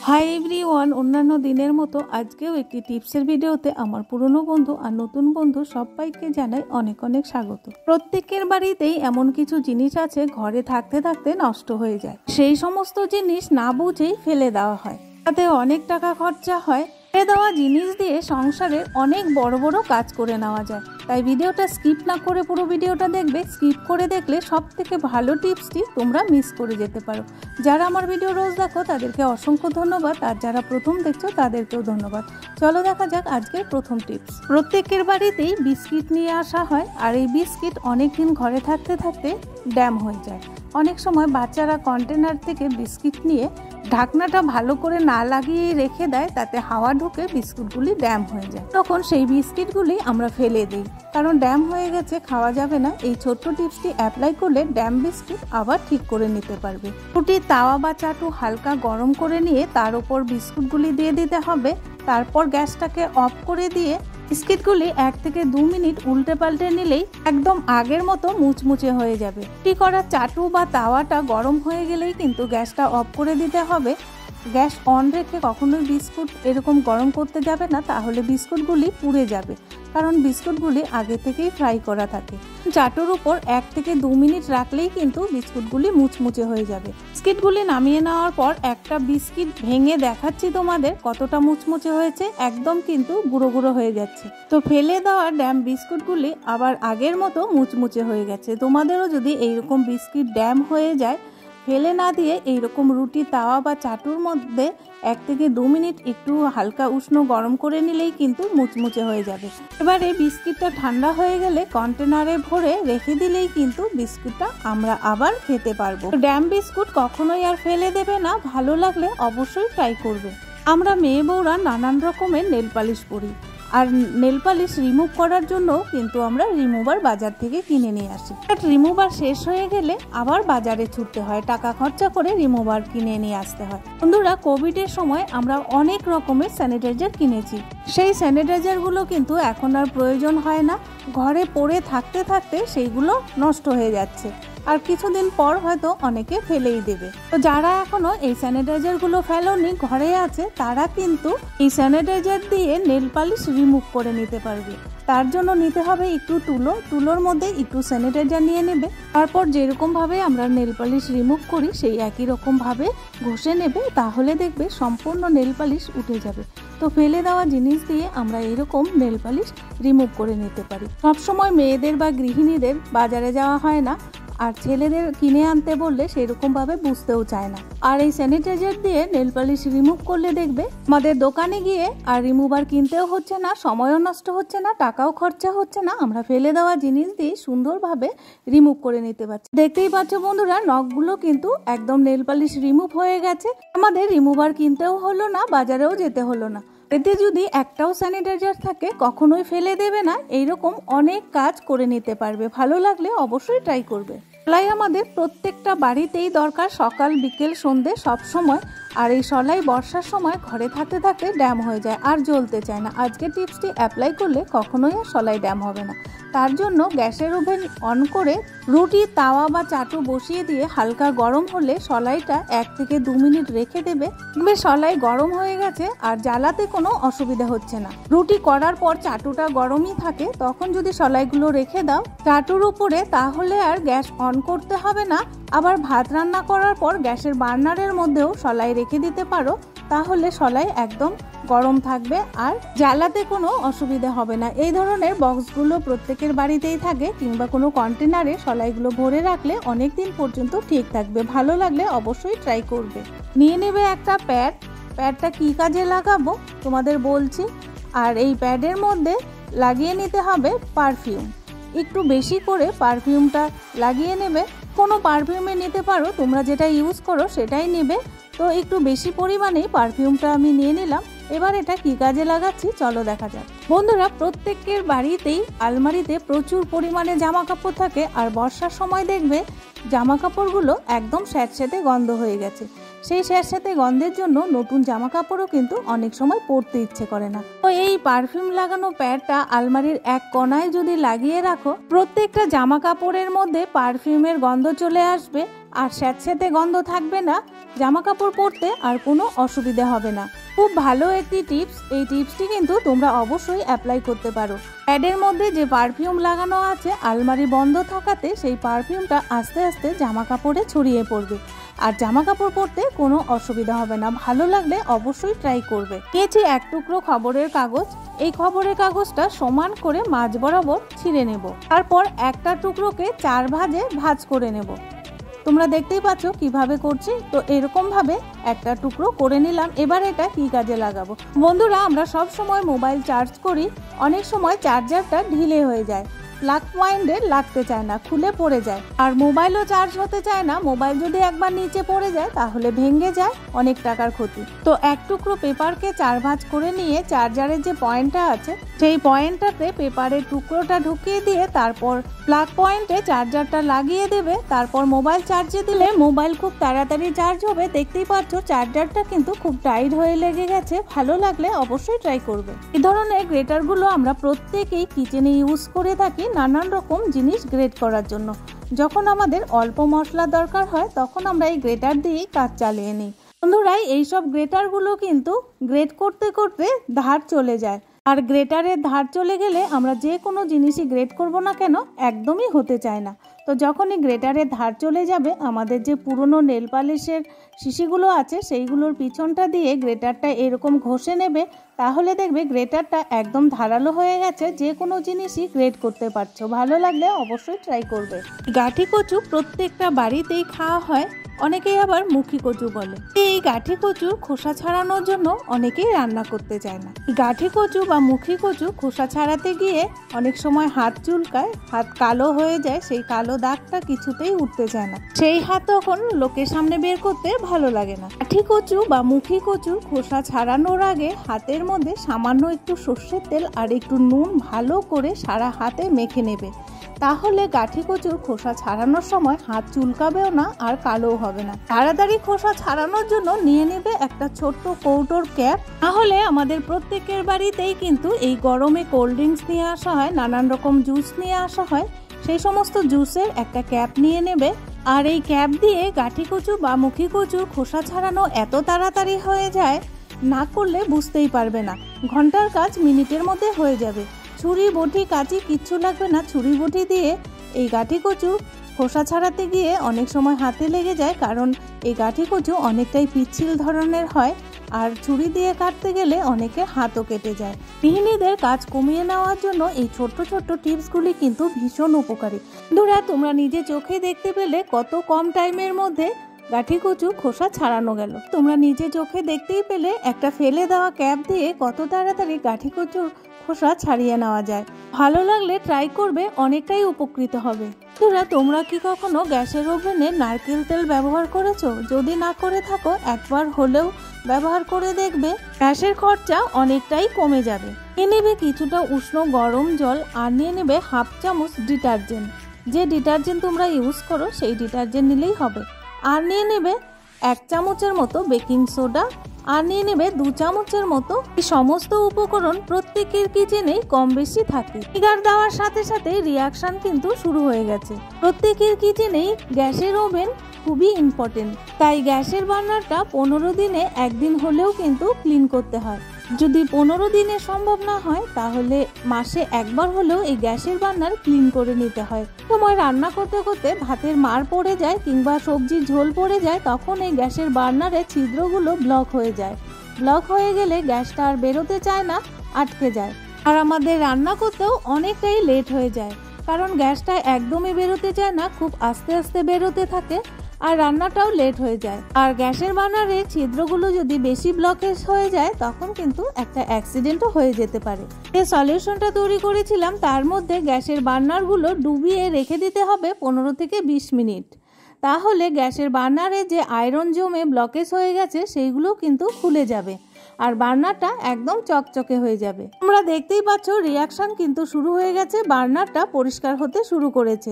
Hi everyone, অন্যান্য দিনের মতো আজকেও একটি টিপসের ভিডিওতে আমার পুরনো বন্ধু আর নতুন বন্ধু সবাইকে জানাই অনেক অনেক স্বাগত। প্রত্যেকের বাড়িতেই এমন কিছু জিনিস আছে ঘরে থাকতে থাকতে নষ্ট হয়ে যায়। সেই সমস্ত জিনিস না বুঝেই ফেলে দেওয়া হয়, তাতে অনেক টাকা খরচা হয়। ফেলে দেওয়া জিনিস দিয়ে সংসারের অনেক বড় বড় কাজ করে নেওয়া যায়। তাই ভিডিওটা স্কিপ না করে পুরো ভিডিওটা দেখবে। স্কিপ করে দেখলে সব থেকে ভালো টিপসটি তোমরা মিস করে যেতে পারো। যারা আমার ভিডিও রোজ দেখো তাদেরকে অসংখ্য ধন্যবাদ, আর যারা প্রথম দেখছো তাদেরকেও ধন্যবাদ। চলো দেখা যাক আজকের প্রথম টিপস। প্রত্যেকের বাড়িতেই বিস্কিট নিয়ে আসা হয়, আর এই বিস্কিট অনেকদিন ঘরে থাকতে থাকতে ড্যাম হয়ে যায়। অনেক সময় বাচ্চারা কন্টেনার থেকে বিস্কিট নিয়ে ঢাকনাটা ভালো করে না লাগিয়ে রেখে দেয়, তাতে হাওয়া ঢুকে বিস্কুটগুলি ড্যাম হয়ে যায়। তখন সেই বিস্কিটগুলি আমরা ফেলে দিই, কারণ ড্যাম হয়ে গেছে, খাওয়া যাবে না। এই ছোট্ট টিপসটি অ্যাপ্লাই করলে ড্যাম বিস্কিট আবার ঠিক করে নিতে পারবে। রুটি তাওয়া বা চাটু হালকা গরম করে নিয়ে তার উপর বিস্কুটগুলি দিয়ে দিতে হবে। তারপর গ্যাসটাকে অফ করে দিয়ে বিস্কিটগুলি 1 থেকে 2 মিনিট উল্টে পাল্টে নিলেই একদম আগের মতো মুচমুচে হয়ে যাবে। রুটি করা চাটু বা তাওয়াটা গরম হয়ে গেলেই কিন্তু গ্যাসটা অফ করে দিতে হবে। গ্যাস অন রেখে কখনোই বিস্কুট এরকম গরম করতে যাবে না, তাহলে বিস্কুটগুলি পুড়ে যাবে, কারণ বিস্কুটগুলি আগে থেকেই ফ্রাই করা থাকে। চাটুর উপর 1 থেকে 2 মিনিট রাখলেই কিন্তু বিস্কুটগুলি মুচমুচে হয়ে যাবে। বিস্কিটগুলি নামিয়ে নেওয়ার পর একটা বিস্কিট ভেঙে দেখাচ্ছি তোমাদের কতটা মুচমুচে হয়েছে, একদম কিন্তু গুঁড়ো গুঁড়ো হয়ে যাচ্ছে। তো ফেলে দেওয়া ড্যাম বিস্কুটগুলি আবার আগের মতো মুচমুচে হয়ে গেছে। তোমাদেরও যদি এইরকম বিস্কিট ড্যাম হয়ে যায়, ফেলে না দিয়ে এইরকম রুটি তাওয়া বা চাটুর মধ্যে 1 থেকে 2 মিনিট একটু হালকা উষ্ণ গরম করে নিলেই কিন্তু মুচমুচে হয়ে যাবে। এবারে বিস্কিটটা ঠান্ডা হয়ে গেলে কন্টেনারে ভরে রেখে দিলেই কিন্তু বিস্কুটটা আমরা আবার খেতে পারবো। ড্যাম বিস্কুট কখনোই আর ফেলে দেবে না, ভালো লাগলে অবশ্যই ট্রাই করবে। আমরা মেয়ে বউরা নানান রকমের নেল পালিশ পরি, আর নেল পালিশ রিমুভ করার জন্য কিন্তু আমরা রিমুভার বাজার থেকে কিনে নিয়ে আসি। রিমুভার শেষ হয়ে গেলে আবার বাজারে ছুটতে হয়, টাকা খরচা করে রিমুভার কিনে নিয়ে আসতে হয়। বন্ধুরা, কোভিডের সময় আমরা অনেক রকমের স্যানিটাইজার কিনেছি। সেই স্যানিটাইজারগুলো কিন্তু এখন আর প্রয়োজন হয় না, ঘরে পড়ে থাকতে থাকতে সেইগুলো নষ্ট হয়ে যাচ্ছে, আর কিছুদিন পর হয়তো অনেকে ফেলেই দেবে। তো যারা এখনো এই স্যানিটাইজারগুলো ফেলোনি, ঘরে আছে, তারা কিন্তু এই স্যানিটাইজার দিয়ে নেল পালিশ রিমুভ করে নিতে পারবে। তার জন্য নিতে হবে একটু তুলোর মধ্যে একটু স্যানিটাইজার নিয়ে নেবে। তারপর যেরকম ভাবে আমরা নেল পালিশ রিমুভ করি সেই একই রকম ভাবে ঘষে নেবে, তাহলে দেখবে সম্পূর্ণ নেল পালিশ উঠে যাবে। তো ফেলে দেওয়া জিনিস দিয়ে আমরা এরকম নেল পালিশ রিমুভ করে নিতে পারি। সবসময় মেয়েদের বা গৃহিণীদের বাজারে যাওয়া হয় না, আর ছেলেদের কিনে আনতে বললে সেরকম ভাবে বুঝতেও চায় না। আর এই স্যানিটাইজার দিয়ে নেল পালিশ রিমুভ করলে দেখবে আমাদের দোকানে গিয়ে আর রিমুভার কিনতেও হচ্ছে না, সময়ও নষ্ট হচ্ছে না, টাকাও খরচা হচ্ছে না। আমরা ফেলে দেওয়া জিনিস দিয়ে সুন্দরভাবে রিমুভ করে নিতে পারছি। দেখতেই পাচ্ছ বন্ধুরা, নখগুলো কিন্তু একদম নেল পালিশ রিমুভ হয়ে গেছে। আমাদের রিমুভার কিনতেও হলো না, বাজারেও যেতে হলো না। এতে যদি একটাও স্যানিটাইজার থাকে কখনোই ফেলে দেবে না, এইরকম অনেক কাজ করে নিতে পারবে। ভালো লাগলে অবশ্যই ট্রাই করবে। সলাই আমাদের প্রত্যেকটা বাড়িতেই দরকার, সকাল বিকেল সন্ধে সব সময়। আর এই সলাই বর্ষার সময় ঘরে থাকতে থাকতে ড্যাম হয়ে যায় আর জ্বলতে চায় না। আজকের টিপসটি অ্যাপ্লাই করলে কখনোই আর সলাই ড্যাম হবে না। তার জন্য গ্যাসের ওভেন অন করে রুটি তাওয়া বা চাটু বসিয়ে দিয়ে হালকা গরম হলে সলাইটা 1 থেকে 2 মিনিট রেখে দেবে। সলাই গরম হয়ে গেছে আর জ্বালাতে কোনো অসুবিধা হচ্ছে না। রুটি করার পর চাটুটা গরমই থাকে, তখন যদি সলাইগুলো রেখে দাও চাটুর উপরে, তাহলে আর গ্যাস অন করতে হবে না। আবার ভাত রান্না করার পর গ্যাসের বার্নারের মধ্যেও সলাই রেখে দিতে পারো, তাহলে সলাই একদম গরম থাকবে আর জ্বালাতে কোনো অসুবিধা হবে না। এই ধরনের বক্সগুলো প্রত্যেকের বাড়িতেই থাকে, কিংবা কোনো কন্টেনারে সলাইগুলো ভরে রাখলে অনেক দিন পর্যন্ত ঠিক থাকবে। ভালো লাগলে অবশ্যই ট্রাই করবে। নিয়ে নেবে একটা প্যাডটা কি কাজে লাগাবো তোমাদের বলছি। আর এই প্যাডের মধ্যে লাগিয়ে নিতে হবে পারফিউম। একটু বেশি করে পারফিউমটা লাগিয়ে নেবে। কোনো পারফিউমে নিতে পারো, তোমরা যেটা ইউজ করো সেটাই নেবে। তো একটু বেশি পরিমাণে পারফিউমটা আমি নিয়ে নিলাম। এবার এটা কি কাজে লাগাচ্ছি চলো দেখা যাক। বন্ধুরা, প্রত্যেকের বাড়িতেই আলমারিতে প্রচুর পরিমাণে জামা কাপড় থাকে, আর বর্ষার সময় দেখবে জামা কাপড়গুলো একদম স্যাঁতস্যাঁতে গন্ধ হয়ে গেছে। সেই স্যাঁতস্যাঁতে গন্ধের জন্য নতুন জামা কাপড়ও কিন্তু অনেক সময় পরতে ইচ্ছে করে না। তো এই পারফিউম লাগানো প্যাডটা আলমারির এক কোণায় যদি লাগিয়ে রাখো, প্রত্যেকটা জামা কাপড়ের মধ্যে পারফিউমের গন্ধ চলে আসবে আর স্যাঁতস্যাঁতে গন্ধ থাকবে না, জামা কাপড় পরতে আর কোনো অসুবিধা হবে না। খুব ভালো একটি টিপস। এই টিপসটি কিন্তু তোমরা অবশ্যই অ্যাপ্লাই করতে পারো। প্যাডের মধ্যে যে পারফিউম লাগানো আছে, আলমারি বন্ধ থাকাতে সেই পারফিউমটা আস্তে আস্তে জামা কাপড়ে ছড়িয়ে পড়বে আর জামা কাপড় পরতে কোনো অসুবিধা হবে না। ভালো লাগলে অবশ্যই ট্রাই করবে। নিয়েছি এক টুকরো খবরের কাগজ। এই খবরের কাগজটা সমান করে মাঝ বরাবর ছিঁড়ে নেব। তারপর একটা টুকরোকে 4 ভাজে ভাঁজ করে নেব। তোমরা দেখতেই পাচ্ছ কিভাবে করছি। তো এরকম ভাবে একটা টুকরো করে নিলাম। এবার এটা কি কাজে লাগাবো? বন্ধুরা, আমরা সব সময় মোবাইল চার্জ করি, অনেক সময় চার্জারটা ঢিলে হয়ে যায়, প্লাগ পয়েন্টে লাগতে চায় না, খুলে পড়ে যায়। আর মোবাইলও চার্জ হতে চায় না। মোবাইল যদি একবার নিচে পড়ে যায় তাহলে ভেঙে যায়, অনেক টাকার ক্ষতি। তো এক টুকরো পেপারকে 4 ভাঁজ করে নিয়ে চার্জারের যে পয়েন্টটা আছে সেই পয়েন্টটাতে পেপারের টুকরোটা ঢুকিয়ে দিয়ে তারপর প্লাগ পয়েন্টে চার্জারটা লাগিয়ে দেবে। তারপর মোবাইল চার্জে দিলে মোবাইল খুব তাড়াতাড়ি চার্জ হবে। দেখতেই পাচ্ছ চার্জারটা কিন্তু খুব টাইট হয়ে লেগে গেছে। ভালো লাগলে অবশ্যই ট্রাই করবে। এই ধরনের গ্রেটারগুলো আমরা প্রত্যেকেই কিচেনে ইউজ করে থাকি নানান রকম জিনিস গ্রেট করার জন্য। যখন আমাদের অল্প মশলা দরকার হয় তখন আমরা এই গ্রেটার দিয়েই কাজ চালিয়ে নিই। বন্ধুরা, এইসব গ্রেটারগুলো কিন্তু গ্রেট করতে করতে ধার চলে যায়, আর গ্রেটারের ধার চলে গেলে আমরা যে কোনো জিনিসই গ্রেট করব না কেন একদমই হতে চায় না। তো যখনই গ্রেটারের ধার চলে যাবে, আমাদের যে পুরনো নেল পালিশের শিশিগুলো আছে সেইগুলোর পিছনটা দিয়ে গ্রেটারটা এরকম ঘষে নেবে, তাহলে দেখবে গ্রেটারটা একদম ধারালো হয়ে গেছে, যে কোনো জিনিসই গ্রেট করতে পারছো। ভালো লাগলে অবশ্যই ট্রাই করবে। গাঠি কচু প্রত্যেকটা বাড়িতেই খাওয়া হয়, অনেকেই আবার মুখী কচু বলে। এই গাঠি কচুর খোসা ছাড়ানোর জন্য অনেকেই রান্না করতে চায় না। গাঠি কচু বা মুখী কচু খোসা ছাড়াতে গিয়ে অনেক সময় হাত চুলকায়, হাত কালো হয়ে যায়, সেই কালো দাগটা কিছুতেই উঠতে চায় না। সেই হাত তখন লোকের সামনে বের করতে ভালো লাগে না। গাঠি কচু বা মুখী কচুর খোসা ছাড়ানোর আগে হাতের মধ্যে সামান্য একটু সর্ষের তেল আর একটু নুন ভালো করে সারা হাতে মেখে নেবে। তাহলে গাঠি কচুর খোসা ছাড়ানোর সময় হাত চুলকাবেও না আর কালোও হবে না। তাড়াতাড়ি খোসা ছাড়ানোর জন্য নিয়ে নেবে একটা ছোট্ট কৌটোর ক্যাপ। তাহলে আমাদের প্রত্যেকের বাড়িতেই কিন্তু এই গরমে কোল্ড ড্রিঙ্কস নিয়ে আসা হয়, নানান রকম জুস নিয়ে আসা হয়, সেই সমস্ত জুসের একটা ক্যাপ নিয়ে নেবে। আর এই ক্যাপ দিয়ে গাঠি কচু বা মুখী কচুর খোসা ছাড়ানো এত তাড়াতাড়ি হয়ে যায়, না করলে বুঝতেই পারবে না। ঘন্টার কাজ মিনিটের মধ্যে হয়ে যাবে। ছুরি বটি কাঁচি কিচ্ছু লাগবে না। ছুরি বটি দিয়ে এই গাঠি কচু খোসা ছাড়াতে গিয়ে অনেক সময় হাতে লেগে যায়, কারণ এই গাঠি কচু অনেকটাই পিচ্ছিল ধরনের হয়, আর ছুরি দিয়ে কাটতে গেলে অনেকের হাতও কেটে যায়। গৃহিণীদের কাজ কমিয়ে নেওয়ার জন্য এই ছোট্ট ছোট্ট টিপসগুলি কিন্তু ভীষণ উপকারী। বন্ধুরা, তোমরা নিজে চোখে দেখতে পেলে কত কম টাইমের মধ্যে গাঠি কচু খোসা ছাড়ানো গেল। তোমরা নিজে চোখে দেখতেই পেলে একটা ফেলে দেওয়া ক্যাপ দিয়ে কত তাড়াতাড়ি গাঠি কচুর খোসা ছাড়িয়ে নেওয়া যায়। ভালো লাগলে ট্রাই করবে, অনেকটাই উপকৃত হবে। তোমরা কি কখনো গ্যাসের ওভেনে নারকেল তেল ব্যবহার করেছো? যদি না করে থাকো একবার হলেও ব্যবহার করে দেখবে, গ্যাসের খরচা অনেকটাই কমে যাবে। নিয়ে নেবে কিছুটা উষ্ণ গরম জল আর নিয়ে নেবে হাফ চামচ ডিটারজেন্ট। যে ডিটারজেন্ট তোমরা ইউজ করো সেই ডিটারজেন্ট নিলেই হবে। আর নিয়ে নেবে 1 চামচের মতো বেকিং সোডা, আর নিয়ে নেবে 2 চামচের মতো। এই সমস্ত উপকরণ প্রত্যেকের কিচেনেই কম বেশি থাকে। ভিনেগার দেওয়ার সাথে সাথে রিয়াকশন কিন্তু শুরু হয়ে গেছে। প্রত্যেকের কিচেনেই গ্যাসের ওভেন খুবই ইম্পর্টেন্ট, তাই গ্যাসের বার্নারটা 15 দিনে একদিন হলেও কিন্তু ক্লিন করতে হয়। যদি 15 দিনে সম্ভব না হয় তাহলে মাসে একবার হলেও এই গ্যাসের বার্নার ক্লিন করে নিতে হয়। সময় রান্না করতে করতে ভাতের মার পড়ে যায় কিংবা সবজির ঝোল পড়ে যায়, তখন এই গ্যাসের বার্নারের ছিদ্রগুলো ব্লক হয়ে যায়। ব্লক হয়ে গেলে গ্যাসটা আর বেরোতে চায় না, আটকে যায়। আর আমাদের রান্না করতেও অনেকটাই লেট হয়ে যায়, কারণ গ্যাসটা একদমই বেরোতে চায় না, খুব আস্তে আস্তে বেরোতে থাকে, আর রান্নাটাও লেট হয়ে যায়। আর গ্যাসের বার্নারের ছিদ্রগুলো যদি বেশি ব্লকেজ হয়ে যায় তখন কিন্তু একটা অ্যাক্সিডেন্টও হয়ে যেতে পারে। যে সলিউশনটা তৈরি করেছিলাম তার মধ্যে গ্যাসের বার্নারগুলো ডুবিয়ে রেখে দিতে হবে 15 থেকে 20 মিনিট। তাহলে গ্যাসের বার্নারে যে আয়রন জমে ব্লকেজ হয়ে গেছে সেইগুলো কিন্তু খুলে যাবে। আর বার্নারটা একদম চকচকে হয়ে যাবে। তোমরা দেখতেই পাচ্ছ রিয়াকশন কিন্তু শুরু হয়ে গেছে, বার্নারটা পরিষ্কার হতে শুরু করেছে।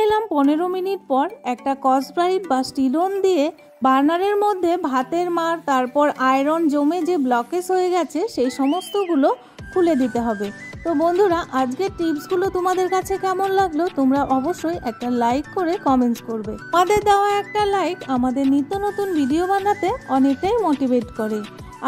এলাম 15 মিনিট পর একটা স্কচব্রাইট বা স্টিলন দিয়ে বার্নারের মধ্যে ভাতের মার, তারপর আয়রন জমে যে ব্লকেজ হয়ে গেছে সেই সমস্তগুলো খুলে দিতে হবে। তো বন্ধুরা, আজকের টিপসগুলো তোমাদের কাছে কেমন লাগলো তোমরা অবশ্যই একটা লাইক করে কমেন্টস করবে। আমাদের দেওয়া একটা লাইক আমাদের নিত্য নতুন ভিডিও বানাতে অনেকটাই মোটিভেট করে।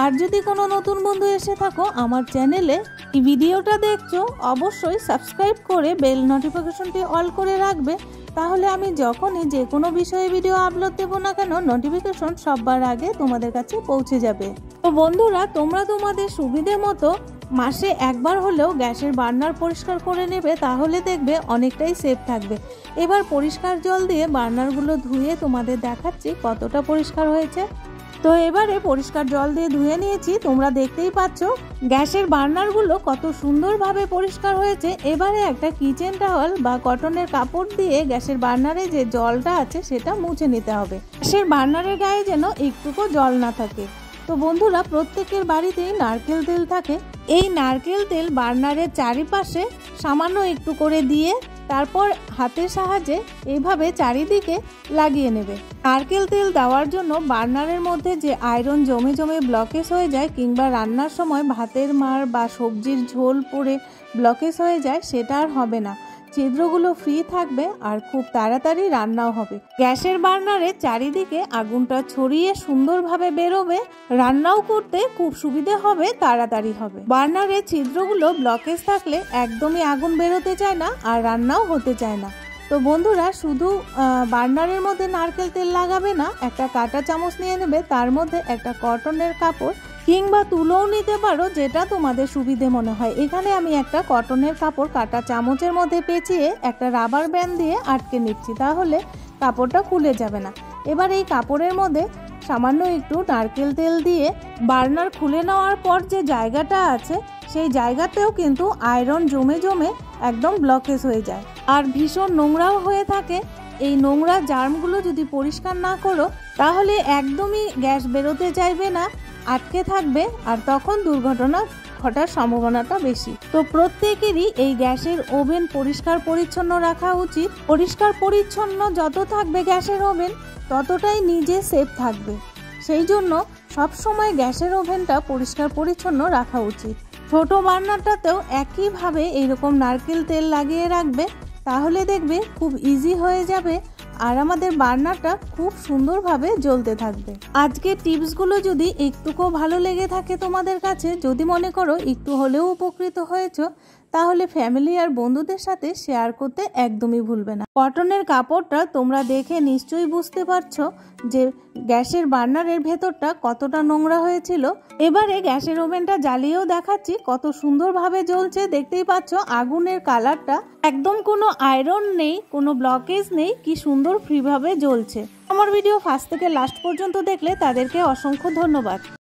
আর যদি কোনো নতুন বন্ধু এসে থাকো আমার চ্যানেলে, এই ভিডিওটা দেখছো, অবশ্যই সাবস্ক্রাইব করে বেল নোটিফিকেশনটি অল করে রাখবে, তাহলে আমি যখনই যে কোনো বিষয়ে ভিডিও আপলোড দেবো না কেন নোটিফিকেশন সবার আগে তোমাদের কাছে পৌঁছে যাবে। তো বন্ধুরা, তোমরা তোমাদের সুবিধে মতো মাসে একবার হলেও গ্যাসের বার্নার পরিষ্কার করে নেবে, তাহলে দেখবে অনেকটাই সেফ থাকবে। এবার পরিষ্কার জল দিয়ে বার্নারগুলো ধুয়ে তোমাদের দেখাচ্ছি কতটা পরিষ্কার হয়েছে। তো এবারে পরিষ্কার জল দিয়ে ধুয়ে নিয়েছি, তোমরা দেখতেই পাচ্ছ গ্যাসের বার্নারগুলো কত সুন্দরভাবে পরিষ্কার হয়েছে। এবারে একটা কিচেন টাওয়াল বা কটনের কাপড় দিয়ে গ্যাসের বার্নারে যে জলটা আছে সেটা মুছে নিতে হবে। গ্যাসের বার্নারের গায়ে যেন একটুকু জল না থাকে। তো বন্ধুরা, প্রত্যেকের বাড়িতেই নারকেল তেল থাকে। এই নারকেল তেল বার্নারের চারিপাশে সামান্য একটু করে দিয়ে তারপর হাতের সাহায্যে এইভাবে চারিদিকে লাগিয়ে নেবে। নারকেল তেল দেওয়ার জন্য বার্নারের মধ্যে যে আয়রন জমে জমে ব্লকেজ হয়ে যায়, কিংবা রান্নার সময় ভাতের মার বা সবজির ঝোল পড়ে ব্লকেজ হয়ে যায়, সেটা আর হবে না। ছিদ্রগুলো ফ্রি থাকবে আর খুব তাড়াতাড়ি রান্নাও হবে। গ্যাসের বার্নারে চারিদিকে আগুনটা ছড়িয়ে সুন্দরভাবে বেরোবে, রান্নাও করতে খুব সুবিধে হবে, তাড়াতাড়ি হবে। বার্নারে ছিদ্রগুলো ব্লকেজ থাকলে একদমই আগুন বেরোতে চায় না আর রান্নাও হতে চায় না। তো বন্ধুরা, শুধু বার্নারের মধ্যে নারকেল তেল লাগাবে না, একটা কাঁটা চামচ নিয়ে নেবে, তার মধ্যে একটা কটনের কাপড় কিংবা তুলোও নিতে পারো, যেটা তোমাদের সুবিধে মনে হয়। এখানে আমি একটা কটনের কাপড় কাঁটা চামচের মধ্যে পেঁচিয়ে একটা রাবার ব্যান্ড দিয়ে আটকে নিচ্ছি, তাহলে কাপড়টা খুলে যাবে না। এবার এই কাপড়ের মধ্যে সামান্য একটু নারকেল তেল দিয়ে বার্নার খুলে নেওয়ার পর যে জায়গাটা আছে সেই জায়গাতেও কিন্তু আয়রন জমে জমে একদম ব্লকেজ হয়ে যায় আর ভীষণ নোংরাও হয়ে থাকে। এই নোংরা জার্মগুলো যদি পরিষ্কার না করো তাহলে একদমই গ্যাস বেরোতে চাইবে না, আটকে থাকবে, আর তখন দুর্ঘটনা ঘটার সম্ভাবনাটা বেশি। তো প্রত্যেকেরই এই গ্যাসের ওভেন পরিষ্কার পরিচ্ছন্ন রাখা উচিত। পরিষ্কার পরিচ্ছন্ন যত থাকবে গ্যাসের ওভেন, ততটাই নিজে সেফ থাকবে। সেই জন্য সবসময় গ্যাসের ওভেনটা পরিষ্কার পরিচ্ছন্ন রাখা উচিত। ছোট বার্নারটাতেও একইভাবে এইরকম নারকেল তেল লাগিয়ে রাখবে, তাহলে দেখবে খুব ইজি হয়ে যাবে আর আমাদের বার্নারটা খুব সুন্দরভাবে জ্বলতে থাকবে। আজকের টিপসগুলো যদি একটুকু ভালো লেগে থাকে তোমাদের কাছে, যদি মনে করো একটু হলেও উপকৃত হয়েছো, তাহলে ফ্যামিলি আর বন্ধুদের সাথে শেয়ার করতে একদমই ভুলবে না। কটনের কাপড়টা তোমরা দেখে নিশ্চয়ই বুঝতে পারছো যে গ্যাসের বার্নারের ভেতরটা কতটা নোংরা হয়েছিল। এবারে গ্যাসের ওভেনটা জ্বালিয়েও দেখাচ্ছি কত সুন্দরভাবে জ্বলছে। দেখতেই পাচ্ছ আগুনের কালারটা একদম কোনো আয়রন নেই, কোনো ব্লকেজ নেই, কি সুন্দর ফ্রিভাবে জ্বলছে। আমার ভিডিও ফার্স্ট থেকে লাস্ট পর্যন্ত দেখলে তাদেরকে অসংখ্য ধন্যবাদ।